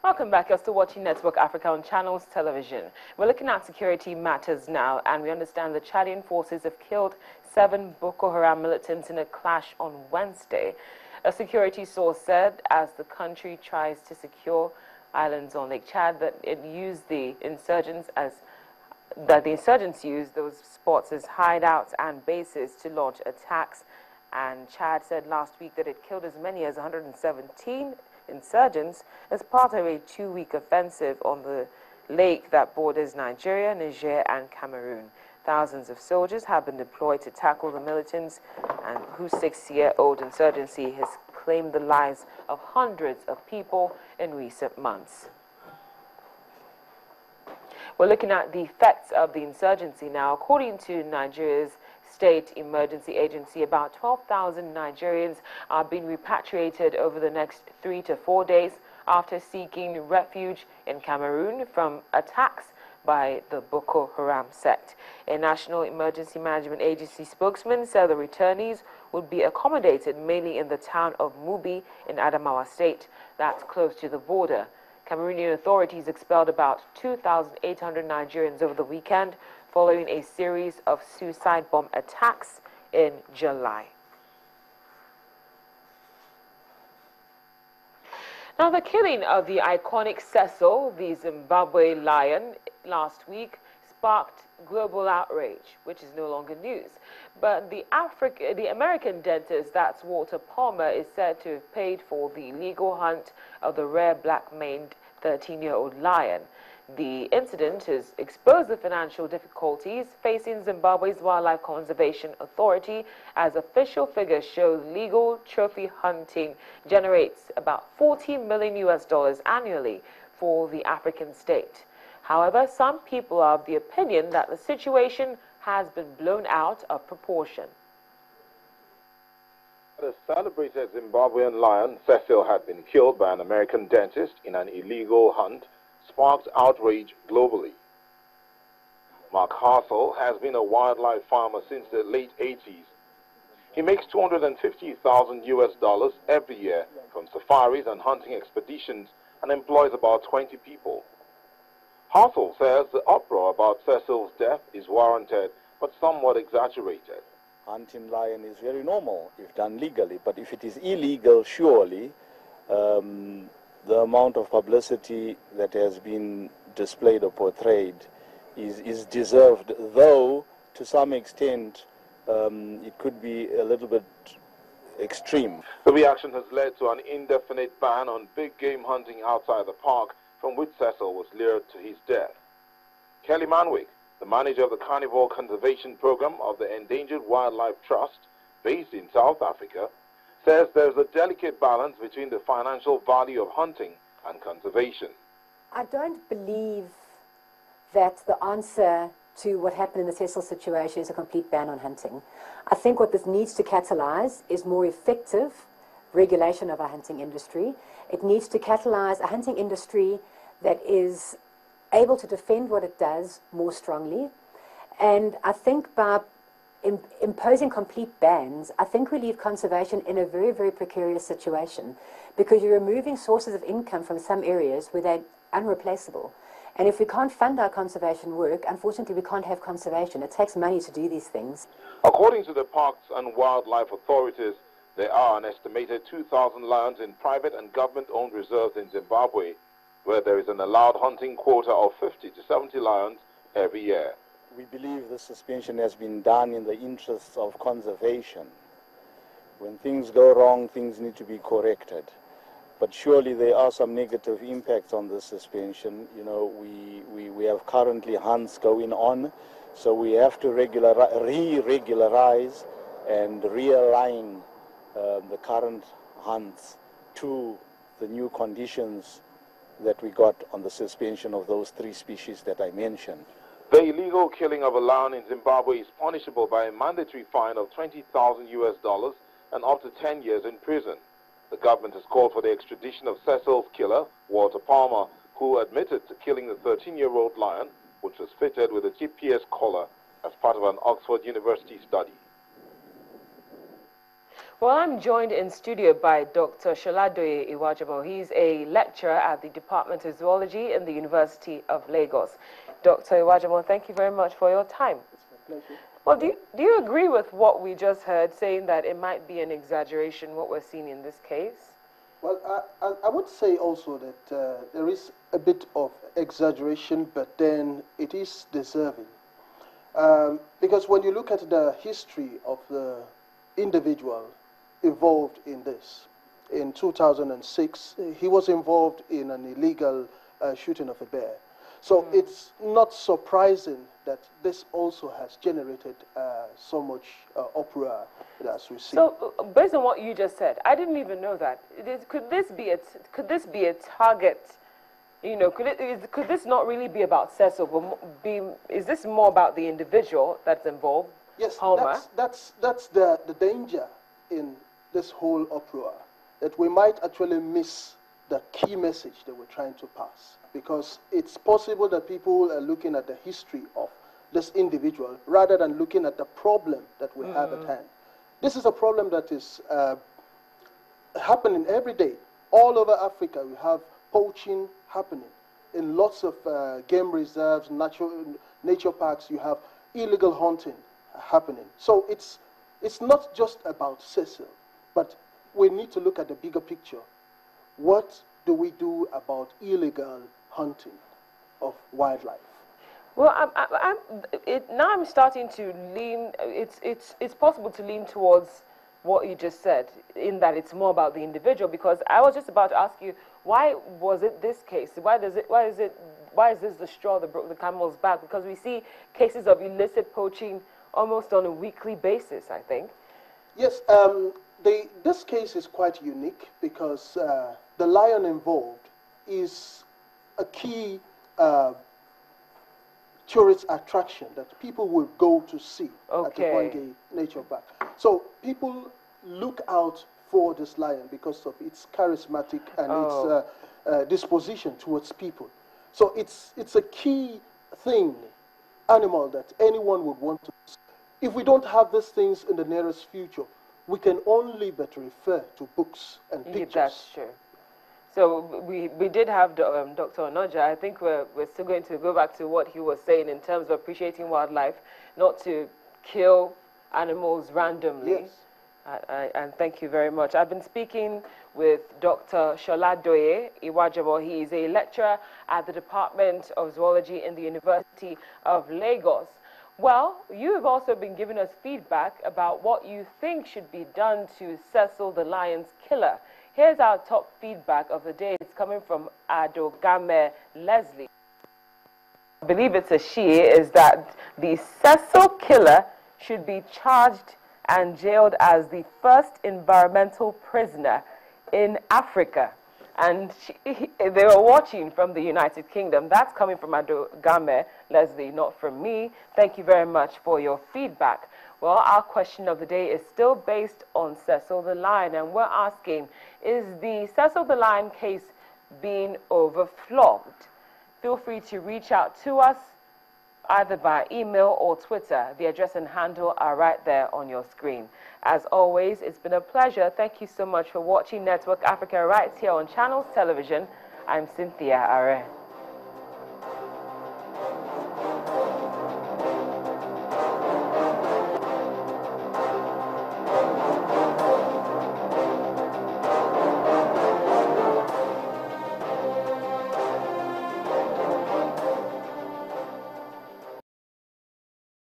Welcome back. You're still watching Network Africa on Channels Television. We're looking at security matters now, and we understand the Chadian forces have killed 7 Boko Haram militants in a clash on Wednesday. A security source said as the country tries to secure islands on Lake Chad that the insurgents used those spots as hideouts and bases to launch attacks. And Chad said last week that it killed as many as 117 insurgents as part of a 2-week offensive on the lake that borders Nigeria, Niger, and Cameroon. Thousands of soldiers have been deployed to tackle the militants, and whose 6-year-old insurgency has claimed the lives of hundreds of people in recent months. We're looking at the effects of the insurgency now. According to Nigeria's State Emergency Agency, about 12,000 Nigerians are being repatriated over the next 3 to 4 days after seeking refuge in Cameroon from attacks by the Boko Haram sect. A National Emergency Management Agency spokesman said the returnees would be accommodated mainly in the town of Mubi in Adamawa State, that's close to the border. Cameroonian authorities expelled about 2,800 Nigerians over the weekend following a series of suicide bomb attacks in July. Now, the killing of the iconic Cecil, the Zimbabwe lion, last week sparked global outrage, which is no longer news. But the American dentist, that's Walter Palmer, is said to have paid for the illegal hunt of the rare black-maned 13-year-old lion. The incident has exposed the financial difficulties facing Zimbabwe's Wildlife Conservation Authority, as official figures show legal trophy hunting generates about $40 million annually for the African state. However, some people are of the opinion that the situation has been blown out of proportion. The celebrated Zimbabwean lion, Cecil, had been killed by an American dentist in an illegal hunt, sparked outrage globally. Mark Hassel has been a wildlife farmer since the late 80s. He makes $250,000 every year from safaris and hunting expeditions and employs about 20 people. Hassel says the uproar about Cecil's death is warranted but somewhat exaggerated. Hunting lion is very normal if done legally, but if it is illegal, surely the amount of publicity that has been displayed or portrayed is deserved, though to some extent it could be a little bit extreme. The reaction has led to an indefinite ban on big game hunting outside the park from which Cecil was lured to his death. Kelly Manwick, the manager of the Carnivore Conservation Program of the Endangered Wildlife Trust, based in South Africa, says there's a delicate balance between the financial value of hunting and conservation. I don't believe that the answer to what happened in the Cecil situation is a complete ban on hunting. I think what this needs to catalyze is more effective regulation of our hunting industry. It needs to catalyze a hunting industry that is able to defend what it does more strongly. And I think by imposing complete bans, I think we leave conservation in a very, very precarious situation, because you're removing sources of income from some areas where they're unreplaceable. And if we can't fund our conservation work, unfortunately we can't have conservation. It takes money to do these things. According to the Parks and Wildlife Authorities, there are an estimated 2,000 lions in private and government-owned reserves in Zimbabwe, where there is an allowed hunting quota of 50 to 70 lions every year. We believe the suspension has been done in the interests of conservation. When things go wrong, things need to be corrected. But surely there are some negative impacts on the suspension. You know, we have currently hunts going on, so we have to re-regularize and realign the current hunts to the new conditions that we got on the suspension of those 3 species that I mentioned. The illegal killing of a lion in Zimbabwe is punishable by a mandatory fine of $20,000 and up to 10 years in prison. The government has called for the extradition of Cecil's killer, Walter Palmer, who admitted to killing the 13-year-old lion, which was fitted with a GPS collar as part of an Oxford University study. Well, I'm joined in studio by Dr. Sholadoye Iwajamo. He's a lecturer at the Department of Zoology in the University of Lagos. Dr. Iwajamo, thank you very much for your time. It's my pleasure. Well, do you agree with what we just heard, saying that it might be an exaggeration, what we're seeing in this case? Well, I would say also that there is a bit of exaggeration, but then it is deserving. Because when you look at the history of the individual involved in this, in 2006, he was involved in an illegal shooting of a bear. So it's not surprising that this also has generated so much uproar as we see. So, based on what you just said, I didn't even know that. Could this be a target? You know, could this not really be about Cecil, but is this more about the individual that's involved? Yes, Homer? that's the danger in this whole uproar, that we might actually miss the key message that we're trying to pass, because it's possible that people are looking at the history of this individual rather than looking at the problem that we have at hand. This is a problem that is happening every day. All over Africa, we have poaching happening. In lots of game reserves, nature parks, you have illegal hunting happening. So it's not just about Cecil, but we need to look at the bigger picture. What do we do about illegal hunting of wildlife? Well, now I'm starting to lean. It's possible to lean towards what you just said, in that it's more about the individual. Because I was just about to ask you, why was it this case? Why is this the straw that broke the camel's back? Because we see cases of illicit poaching almost on a weekly basis, I think. Yes, this case is quite unique because the lion involved is a key tourist attraction that people will go to see at the Point Nature Park. So people look out for this lion because of its charismatic and its disposition towards people. So it's a key animal that anyone would want to see. If we don't have these things in the nearest future, we can only but refer to books and pictures. Yeah, that's true. So we did have Dr. Onoja. I think we're still going to go back to what he was saying in terms of appreciating wildlife, not to kill animals randomly. Yes. And thank you very much. I've been speaking with Dr. Sholadoye Iwajamo. He is a lecturer at the Department of Zoology in the University of Lagos. Well, you have also been giving us feedback about what you think should be done to Cecil the lion's killer. Here's our top feedback of the day. It's coming from Adogame Leslie. I believe it's a she, is that the Cecil killer should be charged and jailed as the first environmental prisoner in Africa. And they were watching from the United Kingdom. That's coming from Adogame Leslie, not from me. Thank you very much for your feedback. Well, our question of the day is still based on Cecil the Lion, and we're asking, is the Cecil the Lion case being overflogged? Feel free to reach out to us either by email or Twitter. The address and handle are right there on your screen. As always, it's been a pleasure. Thank you so much for watching Network Africa right here on Channels Television. I'm Cynthia Are.